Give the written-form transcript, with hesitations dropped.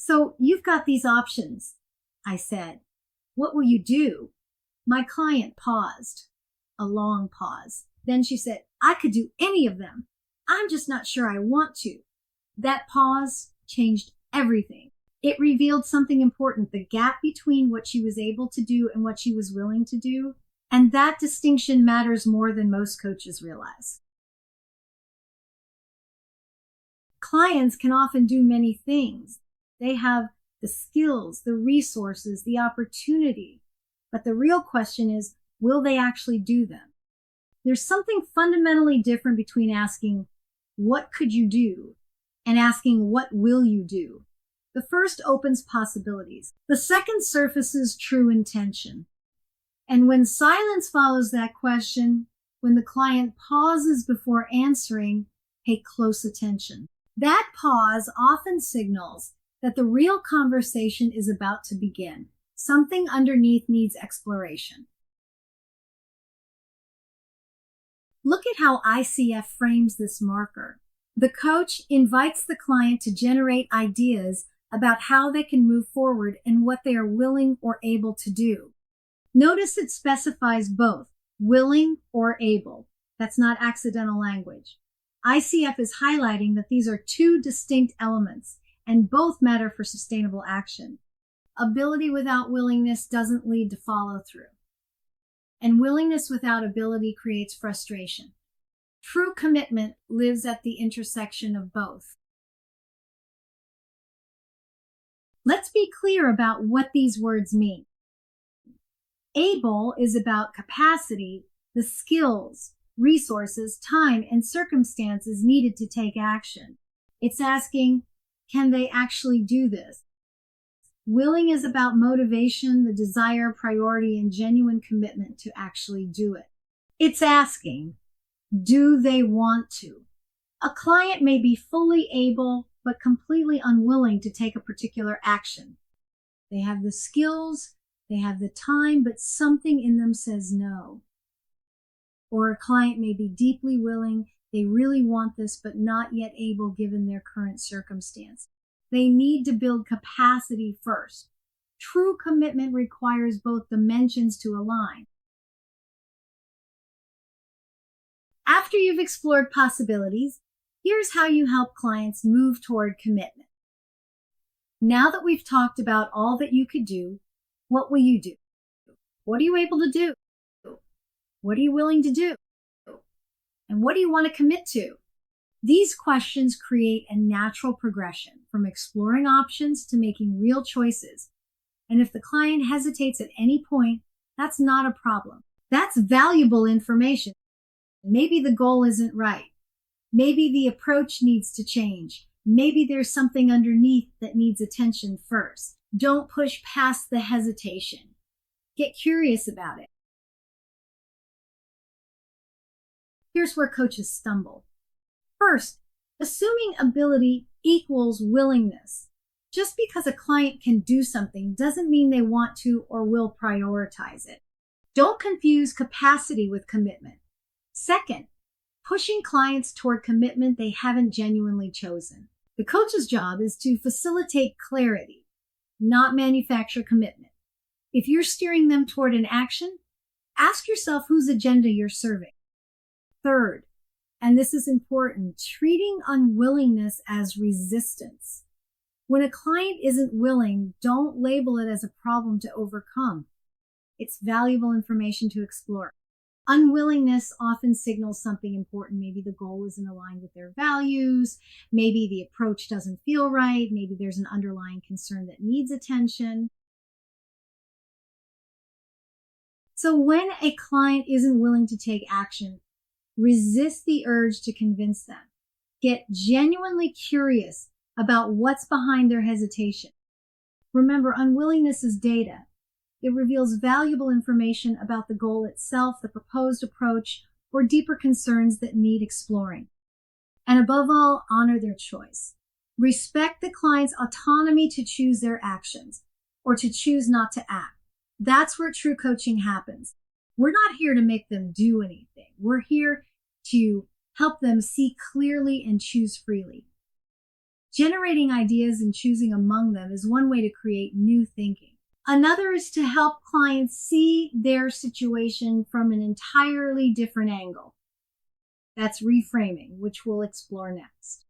So you've got these options, I said. What will you do? My client paused, a long pause. Then she said, I could do any of them. I'm just not sure I want to. That pause changed everything. It revealed something important, the gap between what she was able to do and what she was willing to do. And that distinction matters more than most coaches realize. Clients can often do many things. They have the skills, the resources, the opportunity. But the real question is, will they actually do them? There's something fundamentally different between asking, what could you do? And asking, what will you do? The first opens possibilities. The second surfaces true intention. And when silence follows that question, when the client pauses before answering, pay close attention. That pause often signals that the real conversation is about to begin. Something underneath needs exploration. Look at how ICF frames this marker. The coach invites the client to generate ideas about how they can move forward and what they are willing or able to do. Notice it specifies both, willing or able. That's not accidental language. ICF is highlighting that these are two distinct elements, and both matter for sustainable action. Ability without willingness doesn't lead to follow-through. And willingness without ability creates frustration. True commitment lives at the intersection of both. Let's be clear about what these words mean. Able is about capacity, the skills, resources, time, and circumstances needed to take action. It's asking, can they actually do this? Willing is about motivation, the desire, priority, and genuine commitment to actually do it. It's asking, do they want to? A client may be fully able, but completely unwilling to take a particular action. They have the skills, they have the time, but something in them says no. Or a client may be deeply willing, they really want this, but not yet able given their current circumstance. They need to build capacity first. True commitment requires both dimensions to align. After you've explored possibilities, here's how you help clients move toward commitment. Now that we've talked about all that you could do, what will you do? What are you able to do? What are you willing to do? And what do you want to commit to? These questions create a natural progression from exploring options to making real choices. And if the client hesitates at any point, that's not a problem. That's valuable information. Maybe the goal isn't right. Maybe the approach needs to change. Maybe there's something underneath that needs attention first. Don't push past the hesitation. Get curious about it. Here's where coaches stumble. First, assuming ability equals willingness. Just because a client can do something doesn't mean they want to or will prioritize it. Don't confuse capacity with commitment. Second, pushing clients toward commitment they haven't genuinely chosen. The coach's job is to facilitate clarity, not manufacture commitment. If you're steering them toward an action, ask yourself whose agenda you're serving. Third, and this is important, treating unwillingness as resistance. When a client isn't willing, don't label it as a problem to overcome. It's valuable information to explore. Unwillingness often signals something important. Maybe the goal isn't aligned with their values. Maybe the approach doesn't feel right. Maybe there's an underlying concern that needs attention. So when a client isn't willing to take action, resist the urge to convince them. Get genuinely curious about what's behind their hesitation. Remember, unwillingness is data. It reveals valuable information about the goal itself, the proposed approach, or deeper concerns that need exploring. And above all, honor their choice. Respect the client's autonomy to choose their actions or to choose not to act. That's where true coaching happens. We're not here to make them do anything. We're here to help them see clearly and choose freely. Generating ideas and choosing among them is one way to create new thinking. Another is to help clients see their situation from an entirely different angle. That's reframing, which we'll explore next.